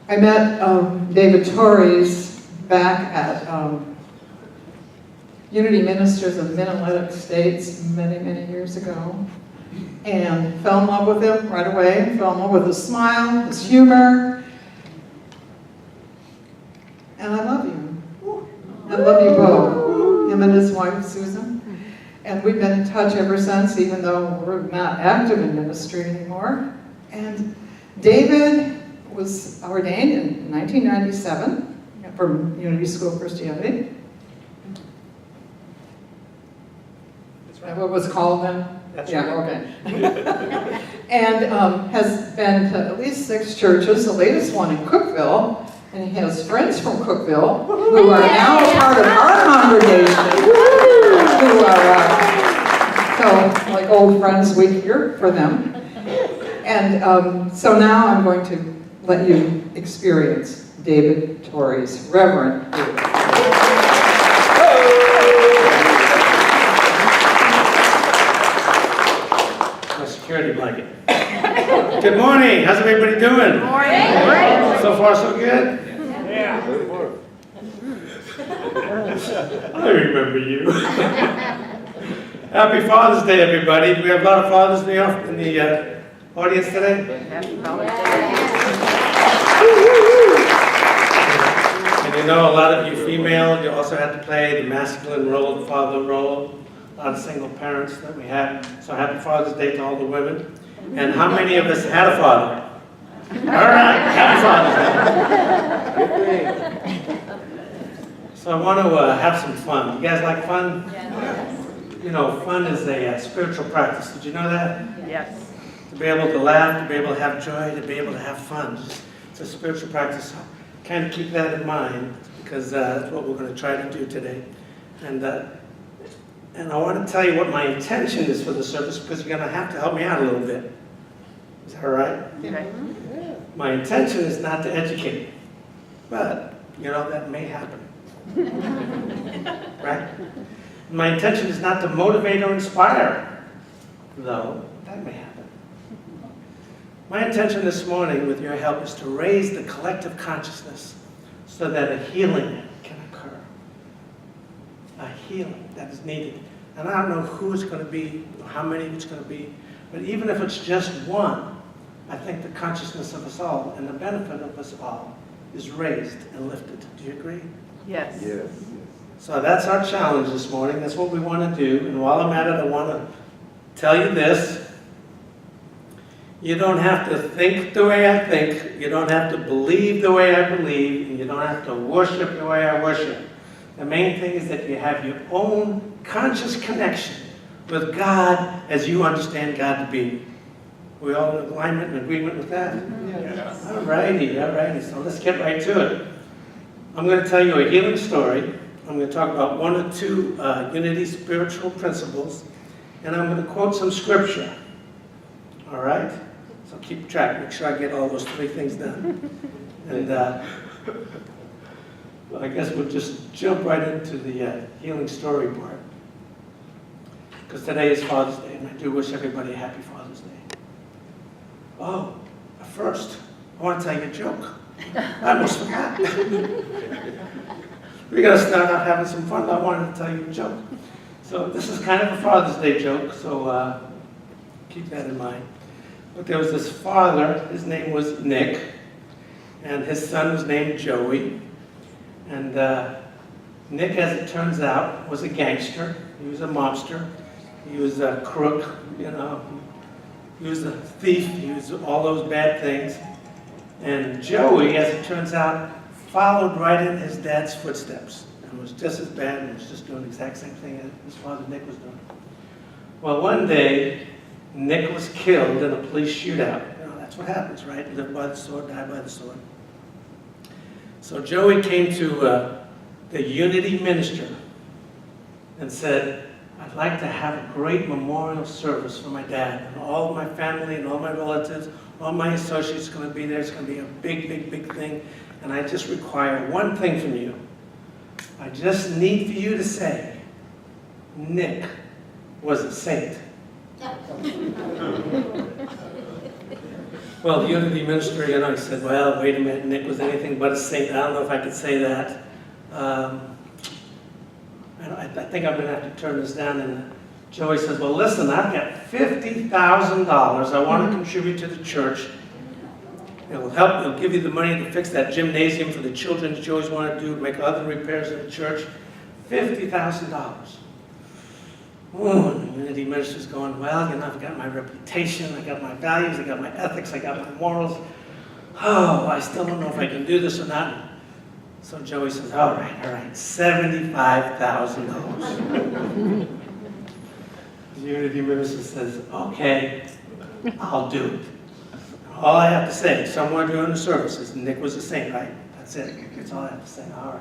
I met David Torres back at Unity Ministers of Mid-Atlantic States many, many years ago, and fell in love with him right away, fell in love with his smile, his humor, and I love you. I love you both, him and his wife, Susan. And we've been in touch ever since, even though we're not active in ministry anymore. And David was ordained in 1997 from Unity School of Christianity. That's right. What was called then? That's yeah, right. Okay. And has been to at least 6 churches, the latest one in Cookeville. And he has friends from Cookeville who are now a part of our congregation. Who are, so, like old friends, we hear for them. And so now I'm going to let you experience David Torres, Reverend David. My security blanket. Good morning. How's everybody doing? Good morning. So far, so good? Yeah. I remember you. Happy Father's Day, everybody. Do we have a lot of fathers in the audience today? Happy Father's Day. And you know, a lot of you female, you also had to play the masculine role, the father role. A lot of single parents that we have. So happy Father's Day to all the women. And how many of us had a father? All right, happy Father's Day. So I want to have some fun. You guys like fun? Yes. You know, fun is a spiritual practice. Did you know that? Yes. To be able to laugh, to be able to have joy, to be able to have fun. It's a spiritual practice. So kind of keep that in mind, because that's what we're going to try to do today. And I want to tell you what my intention is for the service, because you're going to have to help me out a little bit. Is that all right? Okay. My intention is not to educate, but, you know, that may happen. Right? My intention is not to motivate or inspire, though that may happen. My intention this morning, with your help, is to raise the collective consciousness so that a healing can occur. A healing that is needed. And I don't know who it's going to be, or how many it's going to be, but even if it's just one, I think the consciousness of us all and the benefit of us all is raised and lifted. Do you agree? Yes. Yes. So that's our challenge this morning. That's what we want to do. And while I'm at it, I want to tell you this. You don't have to think the way I think. You don't have to believe the way I believe. And you don't have to worship the way I worship. The main thing is that you have your own conscious connection with God as you understand God to be. We all in alignment and agreement with that? Yes. All righty. So let's get right to it. I'm going to tell you a healing story. I'm going to talk about 1 or 2 Unity spiritual principles. And I'm going to quote some scripture. All right? So keep track. Make sure I get all those 3 things done. And I guess we'll just jump right into the healing story part. Because today is Father's Day, and I do wish everybody a happy Father's Day. Oh, but first, I want to tell you a joke. I almost forgot. We're going to start out having some fun. I wanted to tell you a joke. So this is kind of a Father's Day joke, so keep that in mind. But there was this father, his name was Nick, and his son was named Joey. And Nick, as it turns out, was a gangster. He was a mobster. He was a crook, you know. He was a thief. He was all those bad things. And Joey, as it turns out, followed right in his dad's footsteps and was just as bad and was just doing the exact same thing as his father Nick was doing. Well, one day, Nick was killed in a police shootout. You know, that's what happens, right? Live by the sword, die by the sword. So Joey came to the Unity minister and said, I'd like to have a great memorial service for my dad, and all of my family and all my relatives, all my associates are going to be there. It's going to be a big, big, big thing. And I just require one thing from you. I just need for you to say, Nick was a saint. Well, the Unity minister, he said, well, wait a minute, Nick was anything but a saint. I don't know if I could say that. I think I'm going to have to turn this down. And Joey says, well, listen, I've got $50,000 I want to contribute to the church. It'll help, it'll give you the money to fix that gymnasium for the children that you always want to do, to make other repairs in the church. $50,000. Oh, and the Unity minister's going, well, I've got my reputation, I got my values, I got my ethics, I got my morals. Oh, I still don't know if I can do this or not. So Joey says, all right, $75,000. The Unity minister says, okay, I'll do it. All I have to say, somewhere during the service, is Nick was a saint, right? That's it. That's all I have to say. All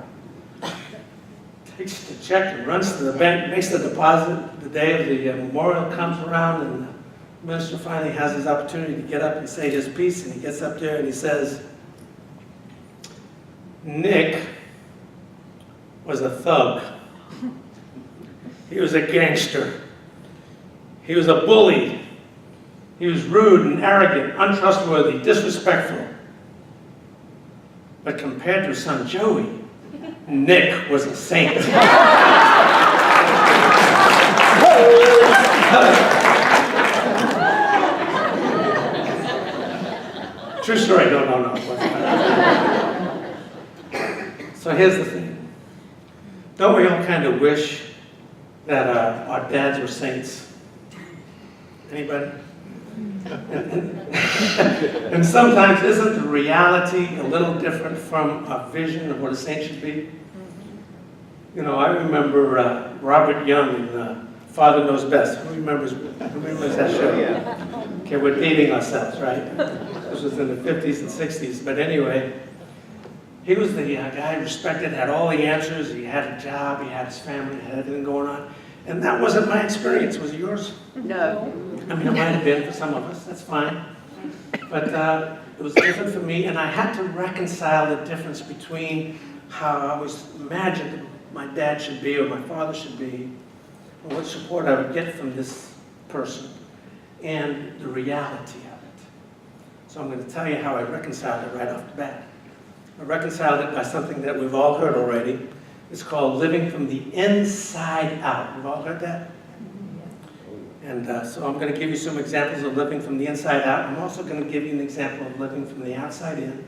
right. Takes the check and runs to the bank, makes the deposit. The day of the memorial comes around, and the minister finally has his opportunity to get up and say his piece, and he gets up there and he says, Nick was a thug. He was a gangster. He was a bully. He was rude and arrogant, untrustworthy, disrespectful. But compared to his son Joey, Nick was a saint. True story. No. So here's the thing. Don't we all kind of wish that our dads were saints? Anybody? And sometimes isn't the reality a little different from our vision of what a saint should be? I remember Robert Young in Father Knows Best. Who remembers that show? Yeah. Okay, we're dating ourselves, right? This was in the 50s and 60s. But anyway, he was the guy respected, had all the answers. He had a job, he had his family, had everything going on. And that wasn't my experience. Was it yours? No. I mean, it might have been for some of us. That's fine. But it was different for me, and I had to reconcile the difference between how I always imagined my dad should be or my father should be, and what support I would get from this person, and the reality of it. So I'm going to tell you how I reconciled it right off the bat. I reconciled it by something that we've all heard already. It's called living from the inside out. We've all heard that? And so I'm going to give you some examples of living from the inside out. I'm also going to give you an example of living from the outside in.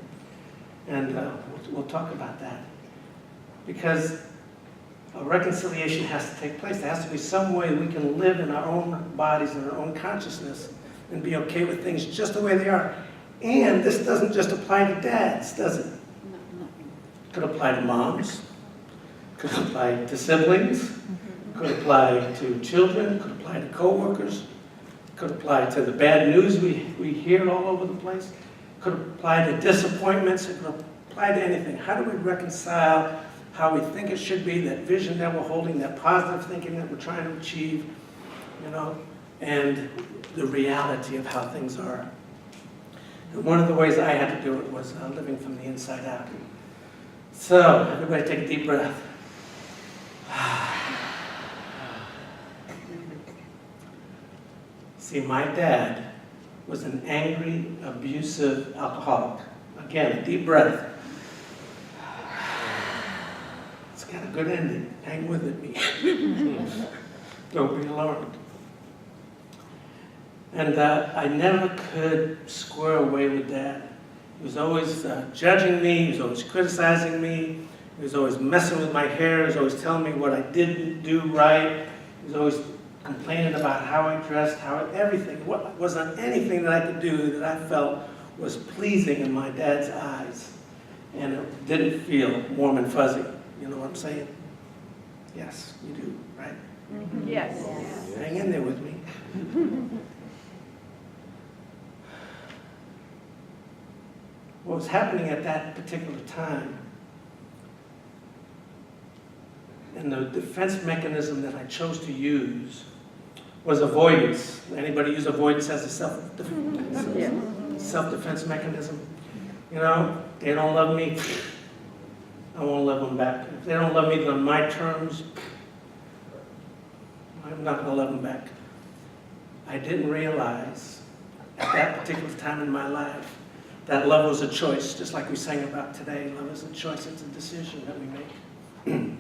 And we'll talk about that. Because a reconciliation has to take place. There has to be some way we can live in our own bodies and our own consciousness and be okay with things just the way they are. And this doesn't just apply to dads, does it? It could apply to moms. Could apply to siblings, could apply to children, could apply to co-workers, could apply to the bad news we hear all over the place, could apply to disappointments, it could apply to anything. How do we reconcile how we think it should be, that vision that we're holding, that positive thinking that we're trying to achieve, and the reality of how things are? And one of the ways I had to do it was living from the inside out. So, everybody take a deep breath. See, my dad was an angry, abusive alcoholic. Again, a deep breath. It's got a good ending. Hang with it. Don't be alarmed. And I never could square away with Dad. He was always judging me. He was always criticizing me. He was always messing with my hair. He was always telling me what I didn't do right. He was always complaining about how I dressed, everything. What wasn't anything that I could do that I felt was pleasing in my dad's eyes. And it didn't feel warm and fuzzy. You know what I'm saying? Yes, you do, right? Mm-hmm. Yes. Hang in there with me. What was happening at that particular time, and the defense mechanism that I chose to use was avoidance. Anybody use avoidance as a self-defense mechanism? They don't love me, I won't love them back. If they don't love me on my terms, I'm not going to love them back. I didn't realize at that particular time in my life that love was a choice, just like we sang about today. Love is a choice, it's a decision that we make. And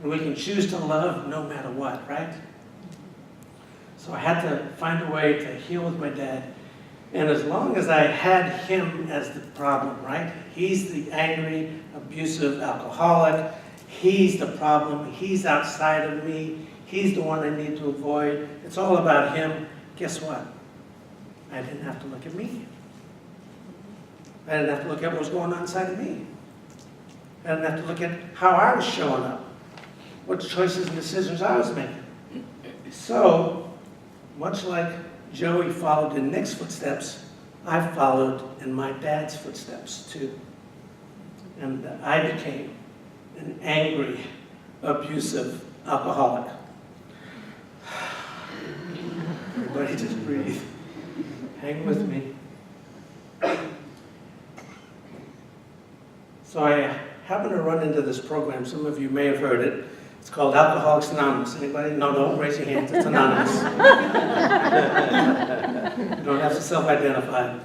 we can choose to love no matter what, right? So I had to find a way to heal with my dad. And as long as I had him as the problem, right? He's the angry, abusive alcoholic. He's the problem. He's outside of me. He's the one I need to avoid. It's all about him. Guess what? I didn't have to look at me. I didn't have to look at what was going on inside of me. I didn't have to look at how I was showing up, what choices and decisions I was making. So, much like Joey followed in Nick's footsteps, I followed in my dad's footsteps too. And I became an angry, abusive alcoholic. Everybody just breathe. Hang with me. So I happened to run into this program. Some of you may have heard it. It's called Alcoholics Anonymous. Anybody? No, don't raise your hands. It's anonymous. You don't have to self-identify.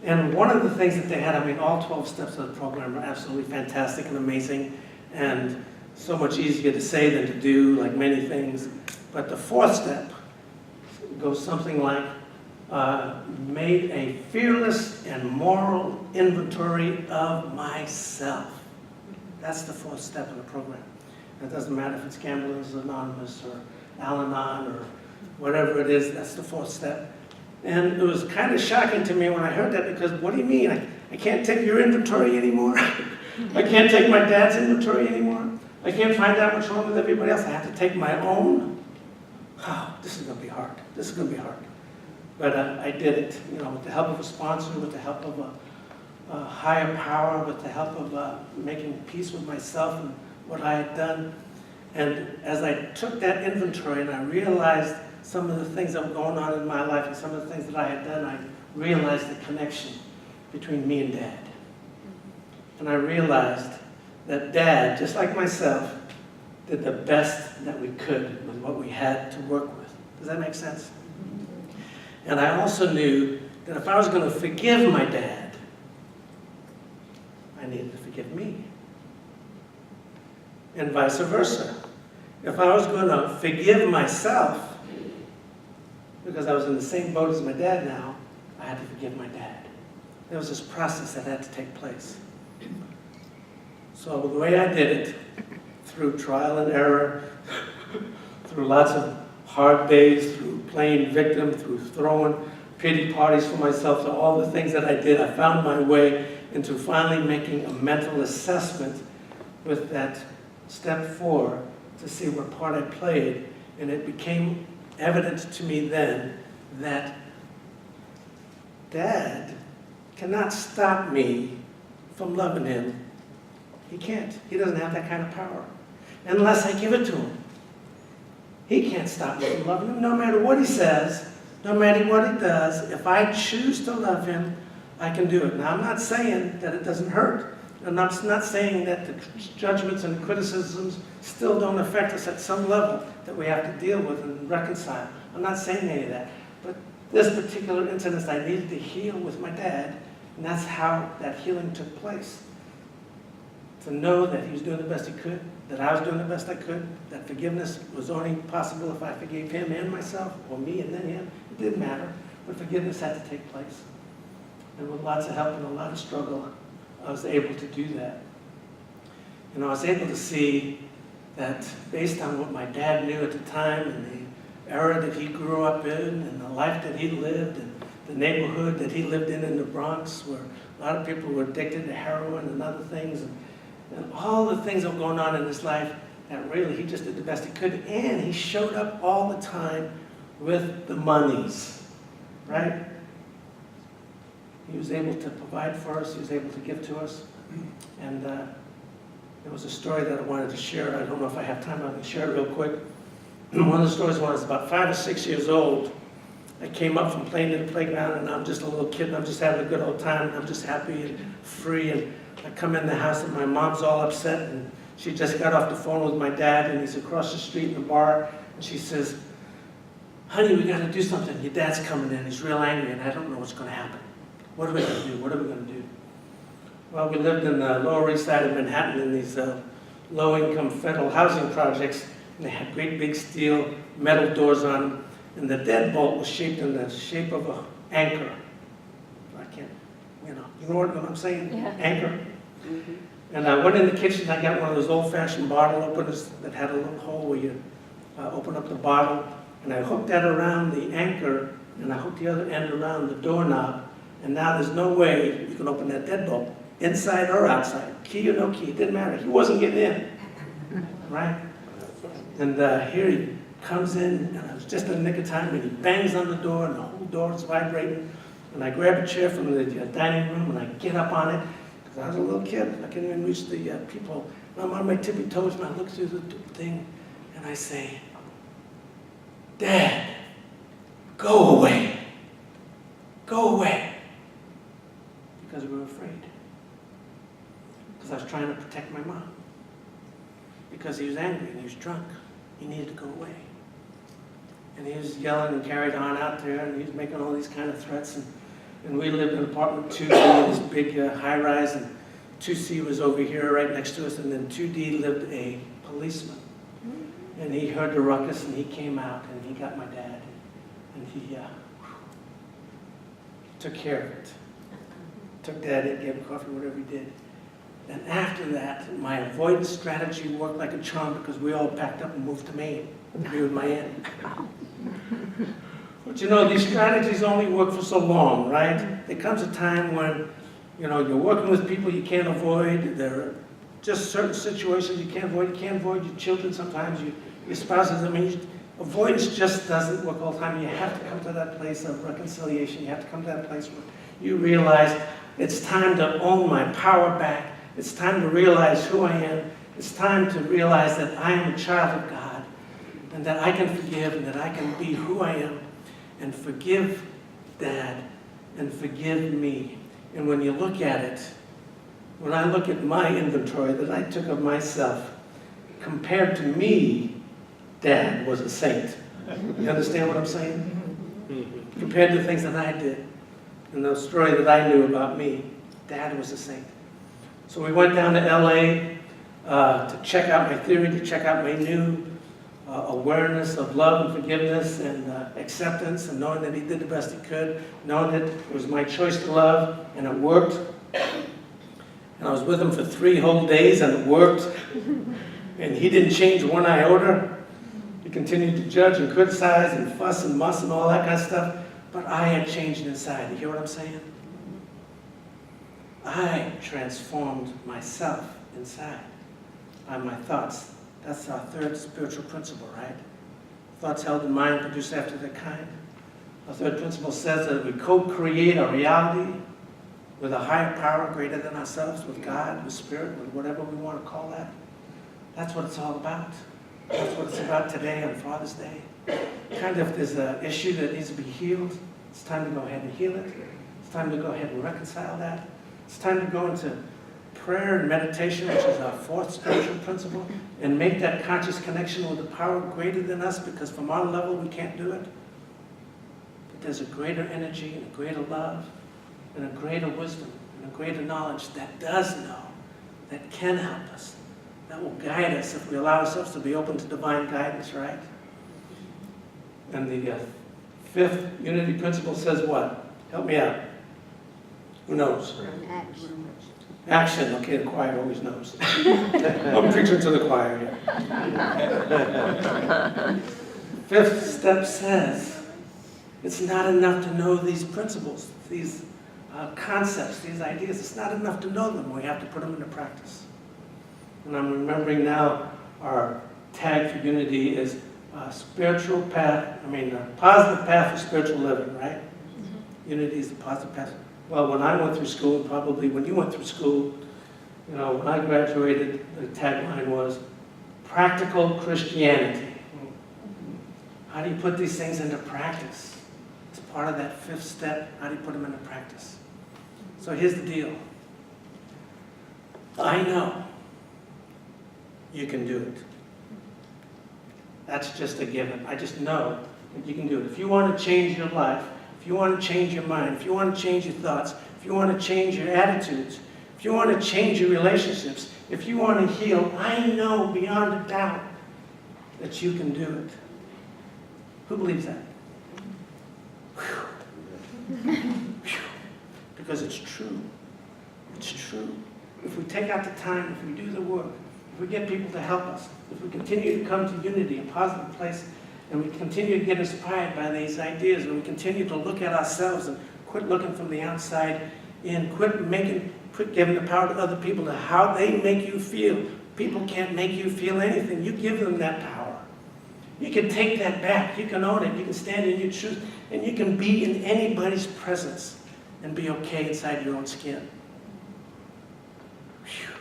And one of the things that they had, I mean, all 12 steps of the program are absolutely fantastic and amazing, and so much easier to say than to do, like many things. But the fourth step goes something like, made a fearless and moral inventory of myself. That's the fourth step of the program. It doesn't matter if it's Gamblers Anonymous or Al-Anon or whatever it is, that's the fourth step. And it was kind of shocking to me when I heard that, because what do you mean? I can't take your inventory anymore? I can't take my dad's inventory anymore? I can't find out what's wrong with everybody else? I have to take my own? Oh, this is going to be hard. This is going to be hard. But I did it, with the help of a sponsor, with the help of a higher power, with the help of making peace with myself and what I had done. And as I took that inventory and I realized some of the things that were going on in my life and some of the things that I had done, I realized the connection between me and Dad. And I realized that Dad, just like myself, did the best that we could with what we had to work with. Does that make sense? And I also knew that if I was going to forgive my dad, I needed to forgive me. And vice versa. If I was going to forgive myself, because I was in the same boat as my dad now, I had to forgive my dad. There was this process that had to take place. So the way I did it, through trial and error, through lots of hard days, through playing victim, through throwing pity parties for myself, so all the things that I did, I found my way into finally making a mental assessment with that step 4 to see what part I played. And it became evident to me then that Dad cannot stop me from loving him. He can't. He doesn't have that kind of power unless I give it to him. He can't stop me from loving him, no matter what he says, no matter what he does. If I choose to love him, I can do it. Now, I'm not saying that it doesn't hurt. I'm not saying that the judgments and criticisms still don't affect us at some level that we have to deal with and reconcile. I'm not saying any of that. But this particular incident, I needed to heal with my dad, and that's how that healing took place. To know that he was doing the best he could, that I was doing the best I could, that forgiveness was only possible if I forgave him and myself, or me and then him. It didn't matter, but forgiveness had to take place. And with lots of help and a lot of struggle, I was able to do that. And I was able to see that based on what my dad knew at the time and the era that he grew up in and the life that he lived and the neighborhood that he lived in the Bronx, where a lot of people were addicted to heroin and other things, and all the things that were going on in his life, that really he just did the best he could. And he showed up all the time with the monies, right? He was able to provide for us. He was able to give to us. And there was a story that I wanted to share. I don't know if I have time. I can share it real quick. One of the stories when I was about 5 or 6 years old, I came up from playing in the playground, and I'm just a little kid, and I'm just having a good old time, and I'm just happy and free. And I come in the house, and my mom's all upset, and she just got off the phone with my dad, and he's across the street in the bar, and she says, honey, we got to do something. Your dad's coming in. He's real angry, and I don't know what's going to happen. What are we going to do? What are we going to do? Well, we lived in the Lower East Side of Manhattan in these low-income federal housing projects, and they had great big steel metal doors on them, and the deadbolt was shaped in the shape of an anchor. I can't, you know what I'm saying? Yeah. Anchor. And I went in the kitchen, I got one of those old-fashioned bottle openers that had a little hole where you open up the bottle, and I hooked that around the anchor, and I hooked the other end around the doorknob, and now there's no way you can open that deadbolt, inside or outside, key or no key, it didn't matter. He wasn't getting in, right? And here he comes in, and it was just in the nick of time, and he bangs on the door, and the whole door is vibrating, and I grab a chair from the dining room, and I get up on it, because I was a little kid, I couldn't even reach the people. And I'm on my tippy toes, and I look through the thing, and I say, Dad, go away. Go away. Because we were afraid. Because I was trying to protect my mom. Because he was angry and he was drunk. He needed to go away. And he was yelling and carried on out there, and he was making all these kind of threats. And we lived in apartment 2D, this big high-rise, and 2C was over here right next to us, and then 2D lived a policeman. And he heard the ruckus, and he came out, and he got my dad, and he took care of it. Took Dad in, gave him coffee, whatever he did. And after that, my avoidance strategy worked like a charm, because we all packed up and moved to Maine to be with my aunt. But you know, these strategies only work for so long, right? There comes a time when, you know, you're working with people you can't avoid. There are just certain situations you can't avoid. You can't avoid your children sometimes, your spouses. I mean, avoidance just doesn't work all the time. You have to come to that place of reconciliation. You have to come to that place where you realize it's time to own my power back. It's time to realize who I am. It's time to realize that I am a child of God, and that I can forgive, and that I can be who I am, and forgive Dad, and forgive me. And when you look at it, when I look at my inventory that I took of myself, compared to me, Dad was a saint. You understand what I'm saying? Compared to things that I did, and the story that I knew about me, Dad was a saint. So we went down to LA to check out my theory, to check out my new awareness of love and forgiveness and acceptance, and knowing that he did the best he could, knowing that it was my choice to love, and it worked. And I was with him for 3 whole days, and it worked. And he didn't change one iota. He continued to judge and criticize and fuss and muss and all that kind of stuff. But I had changed inside. You hear what I'm saying? I transformed myself inside by my thoughts. That's our third spiritual principle, right? Thoughts held in mind produce after their kind. Our third principle says that we co-create our reality with a higher power greater than ourselves, with God, with Spirit, with whatever we want to call that. That's what it's all about. That's what it's about today on Father's Day. Kind of there's an issue that needs to be healed. It's time to go ahead and heal it. It's time to go ahead and reconcile that. It's time to go into prayer and meditation, which is our fourth spiritual principle, and make that conscious connection with the power greater than us, because from our level we can't do it. But there's a greater energy and a greater love and a greater wisdom and a greater knowledge that does know, that can help us, that will guide us if we allow ourselves to be open to divine guidance, right? And the fifth unity principle says what? Help me out. Who knows? Action. Okay, the choir always knows. I'm preaching to the choir here. Fifth step says it's not enough to know these principles, these concepts, these ideas. It's not enough to know them. We have to put them into practice. And I'm remembering now our tag for unity is spiritual path, positive path for spiritual living, right? Unity is the positive path. Well, when I went through school, probably when you went through school, you know, when I graduated, the tagline was practical Christianity. How do you put these things into practice? It's part of that fifth step. How do you put them into practice? So here's the deal. I know you can do it. That's just a given. I just know that you can do it. If you want to change your life, if you want to change your mind, if you want to change your thoughts, if you want to change your attitudes, if you want to change your relationships, if you want to heal, I know beyond a doubt that you can do it. Who believes that? Whew. Because it's true. It's true. If we take out the time, if we do the work, if we get people to help us, if we continue to come to unity, a positive place, and we continue to get inspired by these ideas, and we continue to look at ourselves and quit looking from the outside in, quit giving the power to other people to how they make you feel. People can't make you feel anything. You give them that power. You can take that back. You can own it. You can stand in your truth, and you can be in anybody's presence and be okay inside your own skin. Whew.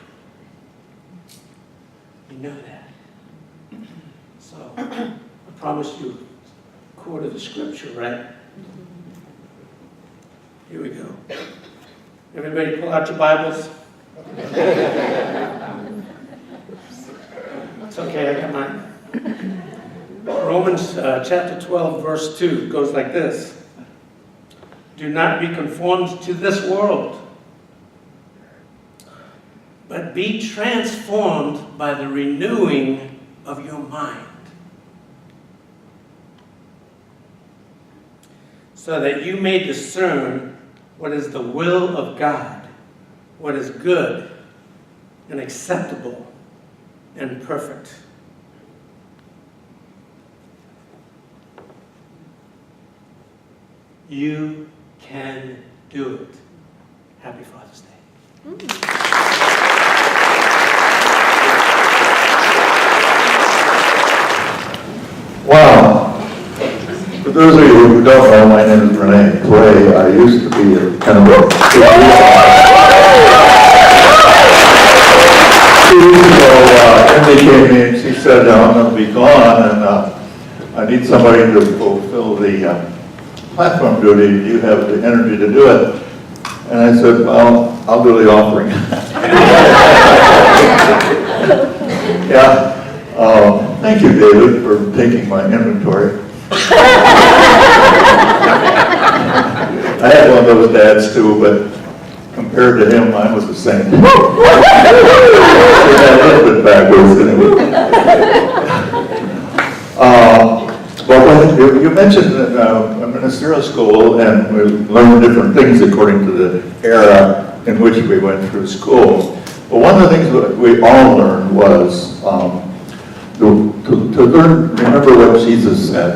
You know that. So, I promised you a quote of the scripture, right? Here we go. Everybody pull out your Bibles. It's okay, I got mine. Romans chapter 12, verse 2 goes like this. Do not be conformed to this world, but be transformed by the renewing of your mind, so that you may discern what is the will of God, what is good and acceptable and perfect. You can do it. Happy Father's Day. Wow. For those of you who don't know, my name is Torre. I used to be a kind of a... 2 years ago, Emily came in and she said, I'm going to be gone and I need somebody to fulfill the platform duty. Do you have the energy to do it? And I said, well, I'll do the offering. Yeah. Thank you, David, for taking my inventory. I had one of those dads too, but compared to him, mine was the same. A little bit backwards anyway. But when you mentioned a ministerial school, and we learned different things according to the era in which we went through school. But one of the things that we all learned was to learn, remember what Jesus said.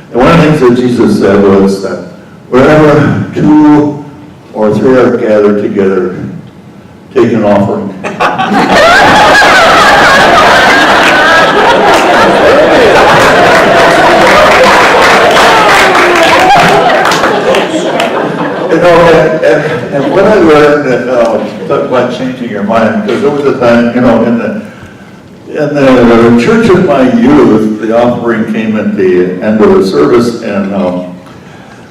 And one of the things that Jesus said was that wherever 2 or 3 are gathered together, take an offering. You know, and when I learned that, talk about changing your mind, because there was a time, you know, in the church of my youth, the offering came at the end of the service, and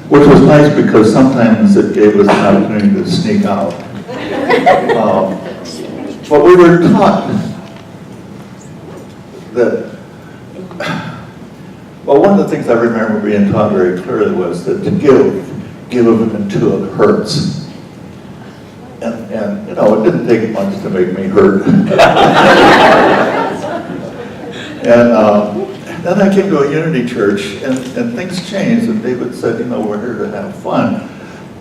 which was nice because sometimes it gave us an opportunity to sneak out. But we were taught that, well, one of the things I remember being taught very clearly was that to give until it hurts. And you know, it didn't take much to make me hurt. And then I came to a Unity church, and things changed, and David said, you know, we're here to have fun.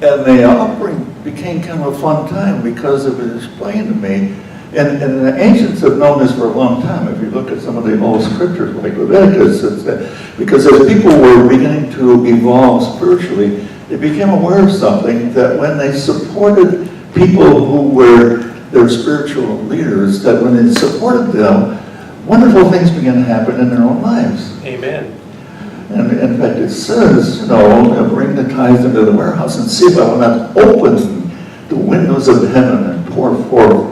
And the offering became kind of a fun time because it was explained to me, and the ancients have known this for a long time. If you look at some of the old scriptures, like Leviticus, it's that, because as people were beginning to evolve spiritually, they became aware of something, that when they supported people who were their spiritual leaders, that when they supported them, wonderful things began to happen in their own lives. Amen. And in fact, it says, you know, bring the tithes into the warehouse and see if I will not open the windows of heaven and pour forth,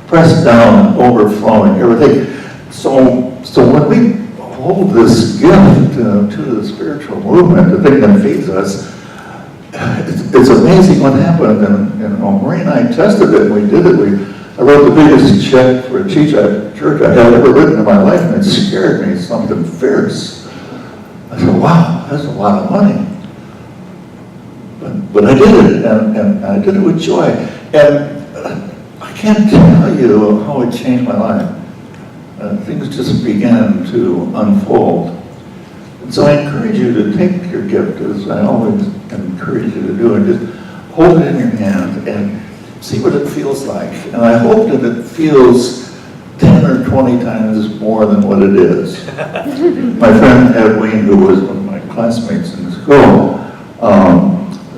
pressed down, overflowing, everything. So when we hold this gift to the spiritual movement, the thing that feeds us, it's amazing what happened. And Marie and I tested it, and we did it. I wrote the biggest check for a church I had ever written in my life, and it scared me, something fierce. I I said, wow, that's a lot of money. But I did it, and I did it with joy. And I can't tell you how it changed my life. Things just began to unfold. And so I encourage you to take your gift, as I always encourage you to do, and just hold it in your hand and see what it feels like. And I hope that it feels 10 or 20 times more than what it is. My friend Edwin, who was one of my classmates in school,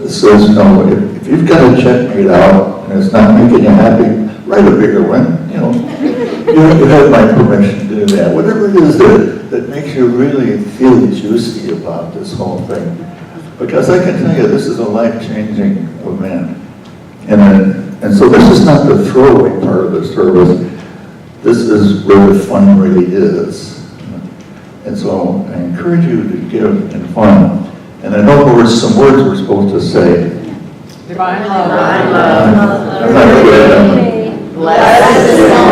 says, no, if you've got a check made out and it's not making you happy, write a bigger one. You have my permission to do that. Whatever it is that makes you really feel juicy about this whole thing. Because I can tell you, this is a life-changing event. And so this is not the throwaway part of the service. This is where the fun really is. And so I encourage you to give in fun. And I know there were some words we're supposed to say. Divine love. Divine love. I'm not good at them. Blessed is the